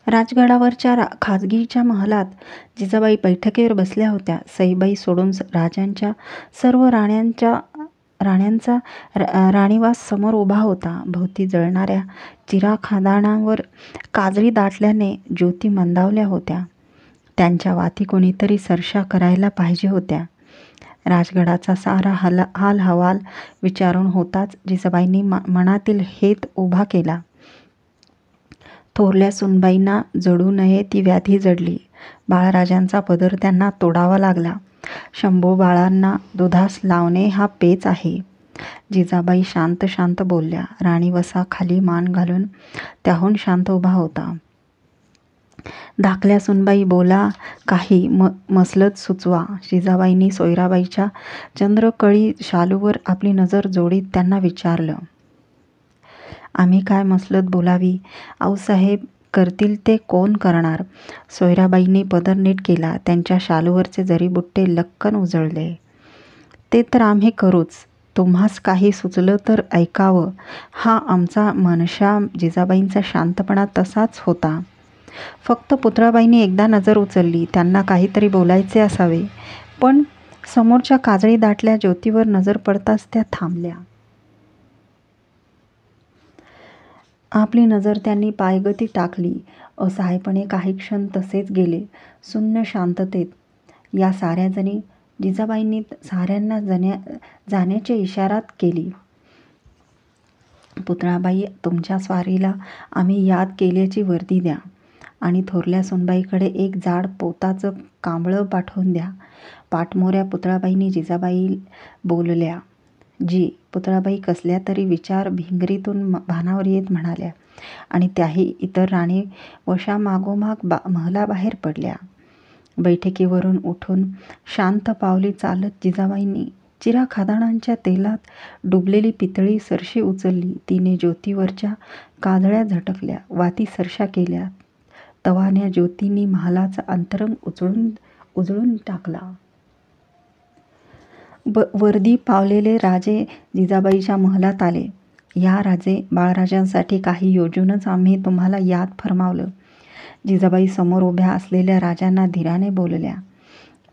राजगडावरच्या खाजगीच्या महालात जिजाबाई बैठकीवर बसल्या होत्या. सईबाई सोडून राजांच्या सर्व राण्यांचा राणीवास समोर उभा होता. भोवती जळणाऱ्या चिराखादाणावर काजळी दाटल्याने ज्योती मंदावल्या होत्या. त्यांच्या वाती कोणीतरी सरशा करायला पाहिजे होत्या. राजगडाचा सारा हाल हवाल विचारून होताच जिजाबाईंनी मनातील हेत उभा केला. थोरल्या सुनबाईंना जडू नये ती व्याधी जडली. बाळराजांचा पदर त्यांना तोडावा लागला. शंभू बाळांना दुधास लावणे हा पेच आहे. जिजाबाई शांत शांत बोलल्या. राणीवसा खाली मान घालून त्याहून शांत उभा होता. धाकल्या सुनबाई बोला, काही मसलत सुचवा. जिजाबाईंनी सोयराबाईच्या चंद्रकळी शालूवर आपली नजर जोडीत त्यांना विचारलं. आम्ही काय मसलत बोलावी? आऊसाहेब करतील ते कोण करणार? सोयराबाईंनी पदर नीट केला. त्यांच्या शालूवरचे जरीबुट्टे लक्कन उजळले. ते तर आम्ही करूच. तुम्हास काही सुचलं तर ऐकावं हा आमचा मनशा. जिजाबाईंचा शांतपणा तसाच होता. फक्त पुतळाबाईंनी एकदा नजर उचलली. त्यांना काहीतरी बोलायचे असावे, पण समोरच्या काजळी दाटल्या ज्योतीवर नजर पडताच त्या थांबल्या. आपली नजर त्यांनी पायगती टाकली. असहायपणे काही क्षण तसेच गेले. शून्य शांततेत या साऱ्या जणी. जिजाबाईंनी साऱ्यांना जाण्याची इशारात केली. पुतळाबाई, तुमच्या स्वारीला आम्ही याद केल्याची वर्दी द्या आणि थोरल्या सुनबाईकडे एक जाड पोताचं कांबळं पाठवून द्या. पाठमोऱ्या पुतळाबाईंनी जिजाबाई बोलल्या. जी. पुतळाबाई कसल्या तरी विचार भिंगरीतून भानावर येत म्हणाल्या आणि त्याही इतर राणी वशामागोमाग महलाबाहेर पडल्या. बैठकीवरून उठून शांत पावली चालत जिजाबाईंनी चिराखादाणांच्या तेलात डुबलेली पितळी सरशी उचलली. तिने ज्योतीवरच्या काजळ्या झटकल्या, वाती सरशा केल्या. तवान्या ज्योतींनी महालाचा अंतरंग उजळून टाकला. वर्दी पावलेले राजे जिजाबाईच्या महलात आले. या राजे, बाळराजांसाठी काही योजूनच आम्ही तुम्हाला याद फरमावलं. जिजाबाई समोर उभ्या असलेल्या राजांना धीराने बोलल्या.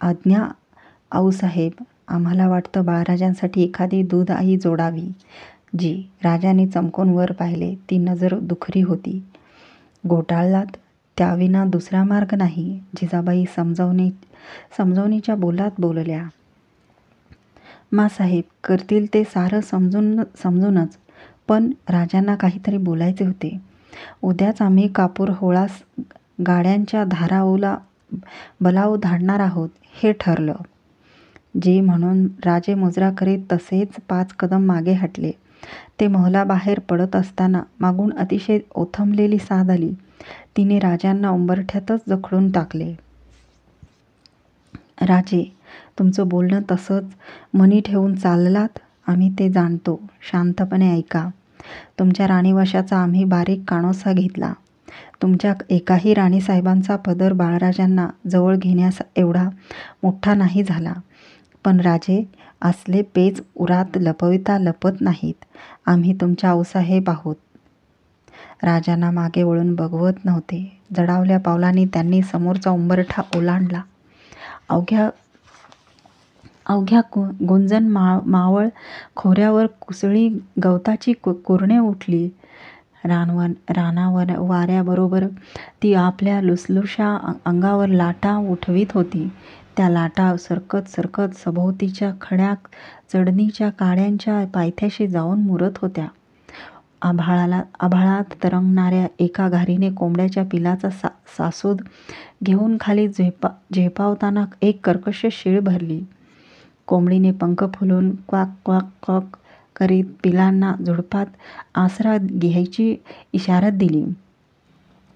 आज्ञा आऊसाहेब, आम्हाला वाटतं बाळराजांसाठी एखादी दूध आई जोडावी. जी. राजाने चमकून वर पाहिले. ती नजर दुखरी होती. घोटाळलात त्याविना दुसरा मार्ग नाही. जिजाबाई समजवणीच्या बोलात बोलल्या. मासाहेब करतील ते सारं समजूनच, पण राजांना काहीतरी बोलायचे होते. उद्याच आम्ही कापूर होळास गाड्यांच्या धाराऊला बलाव धाडणार आहोत हे ठरलं. जी. म्हणून राजे मुजरा करीत तसेच 5 कदम मागे हटले. ते महलाबाहेर पडत असताना मागून अतिशय ओथंबलेली साद आली. तिने राजांना उंबरठ्यातच जखडून टाकले. राजे, तुमचं बोलणं तसंच मनी ठेवून चाललात. आम्ही ते जाणतो. शांतपणे ऐका. तुमच्या राणीवशाचा आम्ही बारीक कानोसा घेतला. तुमच्या एकाही राणीसाहेबांचा पदर बाळराजांना जवळ घेण्यास एवढा मोठा नाही झाला. पण राजे, असले पेच उरात लपविता लपत नाहीत. आम्ही तुमच्या आऊसाहेब आहोत. राजांना मागे वळून बघवत नव्हते. जडावल्या पावलांनी त्यांनी समोरचा उंबरठा ओलांडला. अवघ्या गुंजन मावळ खोऱ्यावर कुसळी गवताची कुरणे उठली. रानावर वाऱ्याबरोबर ती आपल्या लुसलुशा अंगावर लाटा उठवीत होती. त्या लाटा सरकत सरकत सभोवतीच्या खड्या चढणीच्या काड्यांच्या पायथ्याशी जाऊन मुरत होत्या. आभाळात तरंगणाऱ्या एका घारीने कोंबड्याच्या पिलाचा सासूद घेऊन खाली झेपावताना एक कर्कश शीळ भरली. कोंबडीने पंख फुलवून क्वाक क्वाक क्वाक करीत पिलांना झुडपात आसरा घ्यायची इशारत दिली.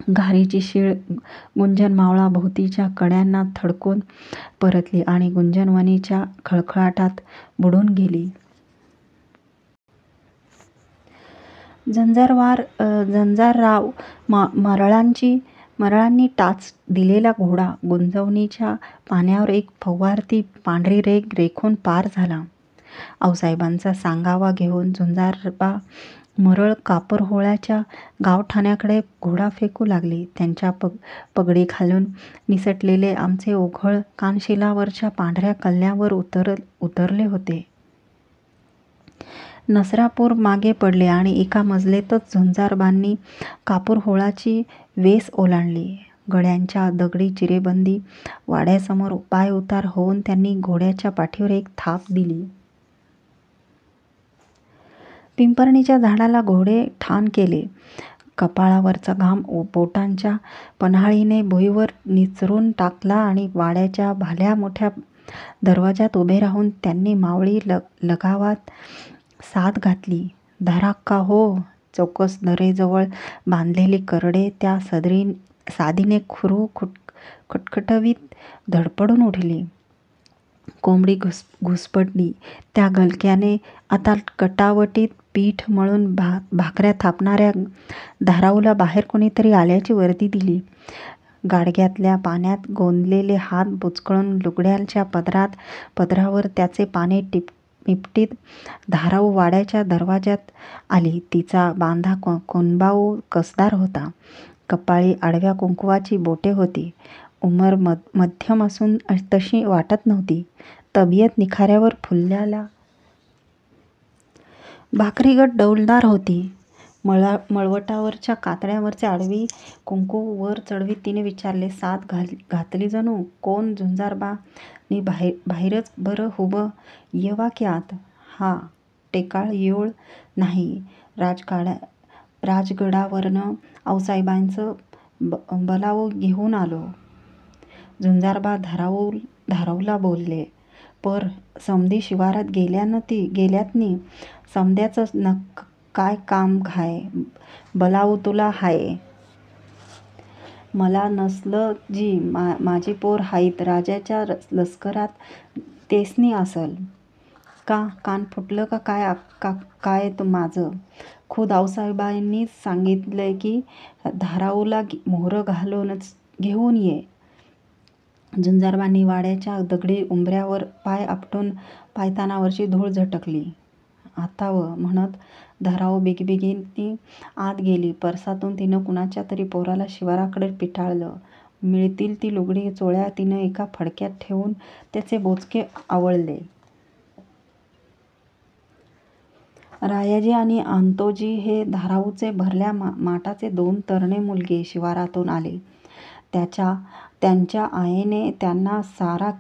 घारीची शीळ गुंजन मावळाभोवतीच्या कड्यांना थडकून परतली आणि गुंजनवनीच्या खळखळाटात बुडून गेली. झंझारराव मरळांनी टाच दिलेला घोडा गुंजवणीच्या पाण्यावर एक फव्वारती पांढरी रेघ रेखून पार झाला. आऊसाहेबांचा सांगावा घेऊन झुंजारबा मरळ कापरहोळ्याच्या गावठाण्याकडे घोडा फेकू लागले. त्यांच्या पगडी खालून निसटलेले आमचे ओघळ कानशिलावरच्या पांढऱ्या कल्ल्यावर उतरले होते. नसरापूर मागे पडले आणि एका मजलेतच झुंजारबांनी कापूरहोळाची वेस ओलांडली. गड्यांच्या दगडी चिरेबंदी वाड्यासमोर पाय उतार होऊन त्यांनी घोड्याच्या पाठीवर एक थाप दिली. पिंपरणीच्या झाडाला घोडे ठाण केले. कपाळावरचा घाम बोटांच्या पन्हाळीने भुईवर निचरून टाकला आणि वाड्याच्या भाल्या मोठ्या दरवाजात उभे राहून त्यांनी मावळी लगावात साद घातली. धरा का हो. चौकस दरेजवळ बांधलेली करडे त्या सादीने खुरू खटखटवीत धडपडून उठली. कोंबडी घुसपडली. त्या गलक्याने आता कटावटीत पीठ मळून भाकऱ्या थापणाऱ्या धाराऊला बाहेर कोणीतरी आल्याची वर्दी दिली. गाडग्यातल्या पाण्यात गोंदलेले हात बुचकळून लुगड्याच्या पदरावर त्याचे पाने निपटीत धाराऊ वाड्याच्या दरवाजात आली. तिचा बांधा कोंबाऊ कसदार होता. कपाळी आडव्या कुंकवाची बोटे होती. उमर मध्यम असून तशी वाटत नव्हती. तब्येत निखाऱ्यावर फुलल्याला भाकरीगत डौलदार होती. मळवटावरच्या कातड्यावरचे आडवी कुंकू वर चढवीत तिने विचारले, साद घातली जणू. कोण झुंजारबा? नी बाहेरच बरं हुबं. येवा की आत. हा टेकाळ येऊळ नाही. राजगडावरनं आऊसाहेबांचं बलाव घेऊन आलो. झुंजारबा धाराऊला बोलले. पर समधी शिवारात गेल्यात नी. समद्याचं काय काम हाय? बलाऊ तुला हाय. मला नसलं जी. माझी पोर हाईत राजाच्या लष्करात. तेसनी असल. का कान फुटलं का काय माझं? खुद आऊसाहेबांनीच सांगितलंय की धाराऊला मोहरं घालूनच घेऊन ये. झुंजारबांनी वाड्याच्या दगडी उंबऱ्यावर पाय आपटून पायतानावरची धूळ झटकली. आता म्हणत धाराऊ बिगबिगीने आत गेली. परसातून तिनं कुणाच्या तरी पोराला शिवाराकडे पिटाळलं. मिळतील ती लुगडी चोळ्या तिनं एका फडक्यात ठेवून त्याचे बोचके आवळले. रायाजी आणि अंतोजी हे धाराऊचे भरल्या माटाचे 2 तरणे मुलगे शिवारातून आले. त्यांच्या आईने त्यांना सारा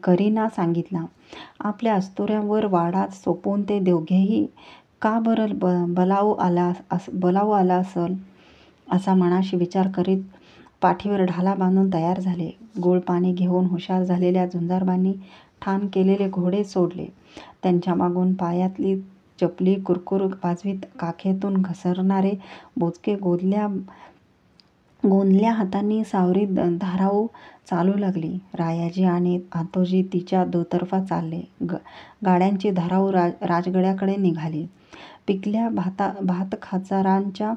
करीना सांगितला. आपल्या अस्तुऱ्यावर वाडा सोपून ते दोघेही का बरं बलाऊ आला असल असा मनाशी विचार करीत पाठीवर ढाला बांधून तयार झाले. गोड पाणी घेऊन हुशार झालेल्या झुंजारबांनी ठाण केलेले घोडे सोडले. त्यांच्या मागून पायातली चपली कुरकुर वाजवीत काखेतून घसरणारे बोचके गोंदल्या हातांनी सावरीत धाराऊ चालू लागली. रायाजी आणि आतोजी तिच्या दुतर्फा चालले. गाड्यांची धाराऊ राजगडाकडे निघाली. पिकल्या भातखाचरांच्या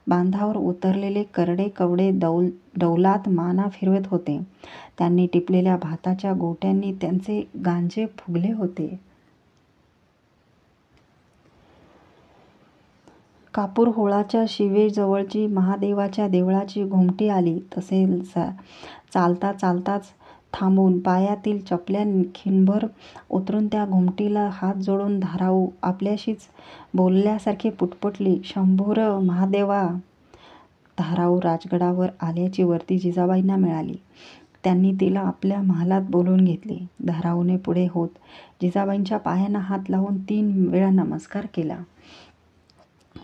बांधावर उतरलेले करडे कवडे डौलात माना फिरवत होते. त्यांनी टिपलेल्या भाताच्या गोट्यांनी त्यांचे गांजे फुगले होते. कापूरहोळाच्या शिवेजवळची महादेवाच्या देवळाची घुमटी आली तसे चालताच थांबून पायातील चपल्या खिणभर उतरून त्या घुमटीला हात जोडून धाराऊ आपल्याशीच बोलल्यासारखी पुटपुटली, शंभूर महादेवा. धाराऊ राजगडावर आल्याची वर्दी जिजाबाईंना मिळाली. त्यांनी तिला आपल्या महालात बोलवून घेतले. धाराऊने पुढे होत जिजाबाईंच्या पायांना हात लावून 3 वेळा नमस्कार केला.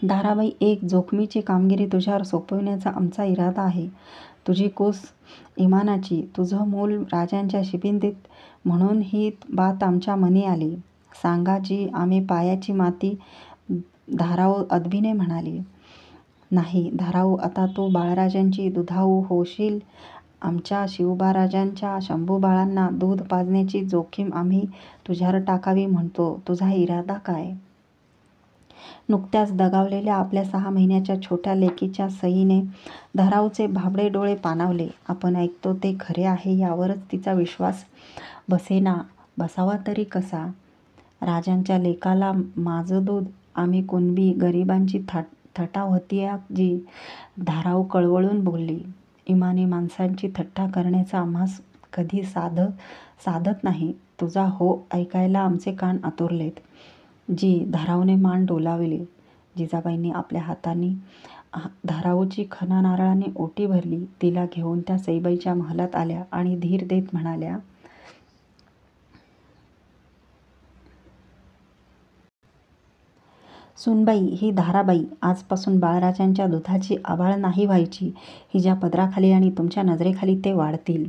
धाराबाई, एक जोखमीची कामगिरी तुझ्यावर सोपविण्याचा आमचा इरादा आहे. तुझी कूस इमानाची, तुझं मूल राजांच्या शिबिंदीत म्हणून ही बात आमच्या मनी आली. सांगा जी आम्ही पायाची माती. धाराऊ अदबीने म्हणाली. नाही धाराऊ, आता तू बाळराजांची दुधाऊ होशील. आमच्या शिवबाराजांच्या शंभूबाळांना दूध पाजण्याची जोखीम आम्ही तुझ्यावर टाकावी म्हणतो. तुझा इरादा काय? नुकत्याच दगावलेल्या आपल्या 6 महिन्याच्या छोट्या लेकीच्या सईने धाराऊचे भाबडे डोळे पाणावले. आपण ऐकतो ते खरे आहे यावरच तिचा विश्वास बसेना. बसावा तरी कसा? राजांच्या लेकाला माझं दूध आम्ही कुणबी गरिबांची थटा होतीया जी. धाराऊ कळवळून बोलली. इमानी माणसांची थट्टा करण्याचं आम्हास कधी साधत नाही. तुझा हो ऐकायला आमचे कान आतुरलेत. जी. धाराऊने मान डोलावली. जिजाबाईंनी आपल्या हातांनी धाराऊची खणा नारळाने ओटी भरली. तिला घेऊन त्या सईबाईच्या महालात आल्या आणि धीर देत म्हणाल्या, सुनबाई, ही धाराबाई आजपासून बाळराजांच्या दुधाची आभाळ नाही व्हायची. हिच्या पदराखाली आणि तुमच्या नजरेखाली ते वाढतील.